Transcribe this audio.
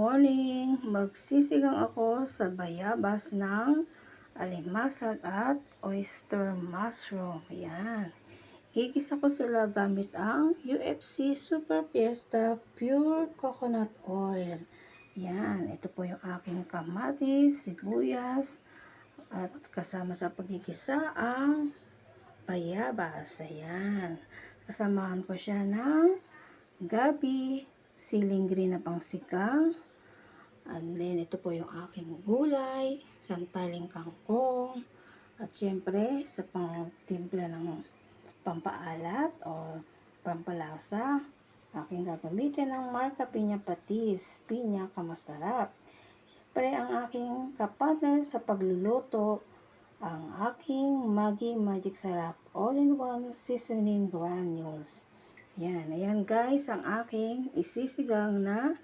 morning! Magsisigang ako sa bayabas ng alimasag at oyster mushroom. Yan. Gigisa ko sila gamit ang UFC Super Fiesta Pure Coconut Oil. Yan. Ito po yung aking kamatis, sibuyas, at kasama sa pagigisa ang bayabas. Ayan. Sasamahan ko siya ng gabi, siling green na pangsikang, and then ito po yung aking gulay, santaling kangkong, at syempre sa pangtimpla ng pampaalat o pampalasa, aking gagamitin ng marka Piña Patis, pinya kamasarap. Syempre ang aking kapartner sa pagluluto, ang aking Maggi Magic Sarap All-in-One Seasoning Granules. Yan, ayan guys, ang aking isisigang na